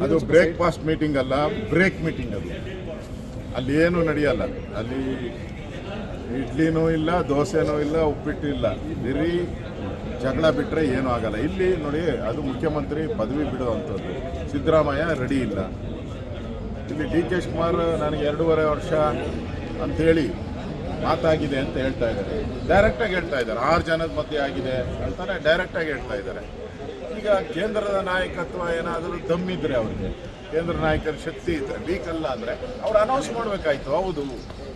ಅದು breakfast meeting ಅಲ್ಲ, break meeting ಅದು. ಅಲ್ಲಿ ಏನು ನಡೆಯಲ್ಲ. ಅಲ್ಲಿ ಇಡ್ಲಿನೂ ಇಲ್ಲ, ದೋಸೆನೂ ಇಲ್ಲ, ಉಪ್ಪಿಟ್ಟು ಇಲ್ಲ. ಬರೀ ಜಗಳ ಬಿಟ್ಟರೆ ಏನೂ ಆಗಲ್ಲ. ಇಲ್ಲಿ ನೋಡಿ, ಅದು ಮುಖ್ಯಮಂತ್ರಿ ಪದವಿ ಬಿಡುವಂಥದ್ದು. ಸಿದ್ದರಾಮಯ್ಯ ರೆಡಿ ಇಲ್ಲ. ಇಲ್ಲಿ ಡಿ ಕೆ ಶಿವಕುಮಾರ್ ನನಗೆ 2.5 ವರ್ಷ ಅಂಥೇಳಿ ಮಾತಾಗಿದೆ ಅಂತ ಹೇಳ್ತಾ ಇದ್ದಾರೆ. ಡೈರೆಕ್ಟಾಗಿ ಹೇಳ್ತಾ ಇದ್ದಾರೆ, 6 ಜನದ ಮಧ್ಯೆ ಆಗಿದೆ ಅಂತಾನೆ ಡೈರೆಕ್ಟಾಗಿ ಹೇಳ್ತಾ ಇದ್ದಾರೆ. ಈಗ ಕೇಂದ್ರದ ನಾಯಕತ್ವ ಏನಾದರೂ ದಮ್ಮಿದ್ರೆ ಅವ್ರಿಗೆ, ಕೇಂದ್ರ ನಾಯಕರ ಶಕ್ತಿ ಇದ್ದರೆ, ವೀಕ್ ಅಲ್ಲ ಅಂದರೆ ಅವ್ರು ಅನೌನ್ಸ್ ಮಾಡಬೇಕಾಯ್ತು. ಹೌದು,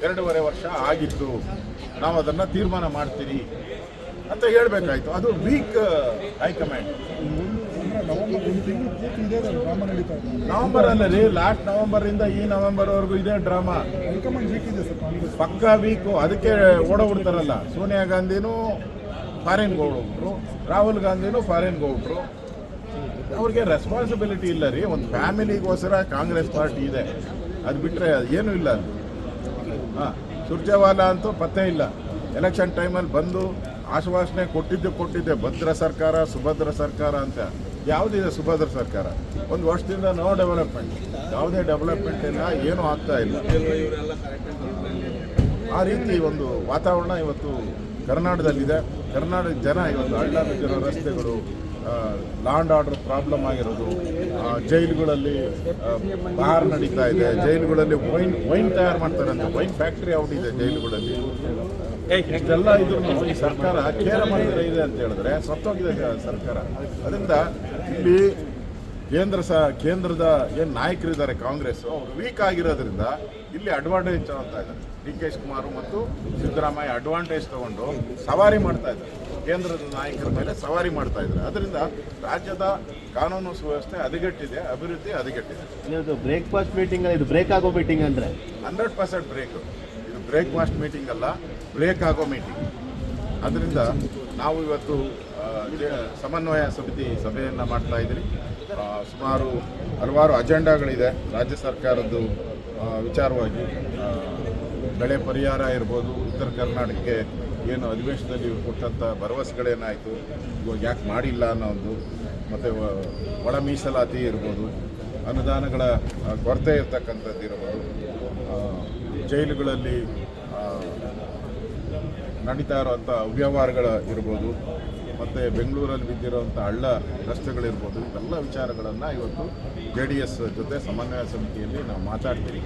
2.5 ವರ್ಷ ಆಗಿತ್ತು, ನಾವು ಅದನ್ನು ತೀರ್ಮಾನ ಮಾಡ್ತೀರಿ ಅಂತ ಹೇಳಬೇಕಾಯ್ತು. ಅದು ವೀಕ್ ಹೈಕಮಾಂಡ್. ನವೆಂಬರಲ್ಲಿ ಲಾಸ್ಟ್ ನವೆಂಬರಿಂದ ಈ ನವೆಂಬರ್ವರೆಗೂ ಇದೇ ಡ್ರಾಮಾ. ಪಕ್ಕ ವೀಕು. ಅದಕ್ಕೆ ಓಡೋಗ್ಬಿಡ್ತಾರಲ್ಲ. ಸೋನಿಯಾ ಗಾಂಧಿನೂ ಫಾರಿನ್ಗೆ ಓಡೋಗ್ಬಿಟ್ರು, ರಾಹುಲ್ ಗಾಂಧಿನೂ ಫಾರಿನ್ಗೆ ಹೋಗ್ಬಿಟ್ರು. ಅವ್ರಿಗೆ ರೆಸ್ಪಾನ್ಸಿಬಿಲಿಟಿ ಇಲ್ಲ ರೀ. ಒಂದು ಫ್ಯಾಮಿಲಿಗೋಸ್ಕರ ಕಾಂಗ್ರೆಸ್ ಪಾರ್ಟಿ ಇದೆ, ಅದು ಬಿಟ್ಟರೆ ಏನೂ ಇಲ್ಲ ಅಲ್ಲಿ. ಸುರ್ಜೇವಾಲಾ ಅಂತೂ ಪತ್ತೆ ಇಲ್ಲ. ಎಲೆಕ್ಷನ್ ಟೈಮಲ್ಲಿ ಬಂದು ಆಶ್ವಾಸನೆ ಕೊಟ್ಟಿದ್ದೆ ಭದ್ರ ಸರ್ಕಾರ, ಸುಭದ್ರ ಸರ್ಕಾರ ಅಂತ. ಯಾವುದಿದೆ ಸುಭದ್ರ ಸರ್ಕಾರ? 1 ವರ್ಷದಿಂದ ನೋ ಡೆವಲಪ್ಮೆಂಟ್, ಯಾವುದೇ ಡೆವಲಪ್ಮೆಂಟ್ ಇಲ್ಲ, ಏನೂ ಆಗ್ತಾ ಇಲ್ಲ. ಆ ರೀತಿ ಒಂದು ವಾತಾವರಣ ಇವತ್ತು ಕರ್ನಾಟಕದಲ್ಲಿದೆ. ಕರ್ನಾಟಕದ ಜನ ಇವತ್ತು ಹಳ್ಳ ಬಿದ್ದಿರೋ ರಸ್ತೆಗಳು, ಲಾ ಆ್ಯಂಡ್ ಆರ್ಡರ್ ಪ್ರಾಬ್ಲಮ್ ಆಗಿರೋದು, ಜೈಲುಗಳಲ್ಲಿ ಬಾರ್ ನಡೀತಾ ಇದೆ, ಜೈಲುಗಳಲ್ಲಿ ವೈನ್ ತಯಾರು ಮಾಡ್ತಾರಂತೆ, ವೈನ್ ಫ್ಯಾಕ್ಟ್ರಿ ಔಟ್ ಇದೆ ಜೈಲುಗಳಲ್ಲಿ. ಇಷ್ಟೆಲ್ಲ ಇದ್ರೂ ಈ ಸರ್ಕಾರ ಕೇರ ಮಾಡಿದ್ರೆ ಇದೆ ಅಂತ ಹೇಳಿದ್ರೆ ಸತ್ತೋಗಿದೆ ಸರ್ಕಾರ. ಅದರಿಂದ ಇಲ್ಲಿ ಕೇಂದ್ರದ ಏನು ನಾಯಕರಿದ್ದಾರೆ ಕಾಂಗ್ರೆಸ್, ಅವರು ವೀಕ್ ಆಗಿರೋದ್ರಿಂದ ಇಲ್ಲಿ ಅಡ್ವಾಂಟೇಜ್ ತಗೊಳ್ತಾ ಇದ್ದಾರೆ. ಡಿ ಕೆ ಶಿವಕುಮಾರ್ ಮತ್ತು ಸಿದ್ದರಾಮಯ್ಯ ಅಡ್ವಾಂಟೇಜ್ ತಗೊಂಡು ಸವಾರಿ ಮಾಡ್ತಾ ಇದ್ದಾರೆ, ಕೇಂದ್ರದ ನಾಯಕರ ಮೇಲೆ ಸವಾರಿ ಮಾಡ್ತಾ ಇದ್ದಾರೆ. ಅದರಿಂದ ರಾಜ್ಯದ ಕಾನೂನು ಸುವ್ಯವಸ್ಥೆ ಹದಗೆಟ್ಟಿದೆ, ಅಭಿವೃದ್ಧಿ ಹದಗೆಟ್ಟಿದೆ. ಇದು ಬ್ರೇಕ್ಫಾಸ್ಟ್ ಮೀಟಿಂಗ್, ಇದು ಬ್ರೇಕ್ ಆಗೋ ಮೀಟಿಂಗ್ ಅಂದರೆ 100% ಬ್ರೇಕ್. ಇದು ಬ್ರೇಕ್ಫಾಸ್ಟ್ ಮೀಟಿಂಗ್ ಅಲ್ಲ, ಬ್ರೇಕ್ ಆಗೋ ಮೀಟಿಂಗ್. ಅದರಿಂದ ನಾವು ಇವತ್ತು ಸಮನ್ವಯ ಸಮಿತಿ ಸಭೆಯನ್ನು ಮಾಡ್ತಾ ಇದ್ದೀವಿ. ಸುಮಾರು ಹಲವಾರು ಅಜೆಂಡಾಗಳಿದೆ ರಾಜ್ಯ ಸರ್ಕಾರದ್ದು ವಿಚಾರವಾಗಿ. ಬೆಳೆ ಪರಿಹಾರ ಇರ್ಬೋದು, ಉತ್ತರ ಕರ್ನಾಟಕಕ್ಕೆ ಏನು ಅಧಿವೇಶನದಲ್ಲಿ ಕೊಟ್ಟಂಥ ಭರವಸೆಗಳೇನಾಯಿತು, ಇವಾಗ ಯಾಕೆ ಮಾಡಿಲ್ಲ ಅನ್ನೋದು, ಮತ್ತು ಒಳ ಮೀಸಲಾತಿ ಇರ್ಬೋದು, ಅನುದಾನಗಳ ಕೊರತೆ ಇರ್ತಕ್ಕಂಥದ್ದು ಇರ್ಬೋದು, ಜೈಲುಗಳಲ್ಲಿ ನಡೀತಾ ಇರೋವಂಥ ಅವ್ಯವಹಾರಗಳ ಇರ್ಬೋದು, ಮತ್ತು ಬೆಂಗಳೂರಲ್ಲಿ ಬಿದ್ದಿರೋವಂಥ ಹಳ್ಳ ರಸ್ತೆಗಳಿರ್ಬೋದು, ಇವೆಲ್ಲ ವಿಚಾರಗಳನ್ನು ಇವತ್ತು JDS ಜೊತೆ ಸಮನ್ವಯ ಸಮಿತಿಯಲ್ಲಿ ನಾವು ಮಾತಾಡ್ತೀವಿ.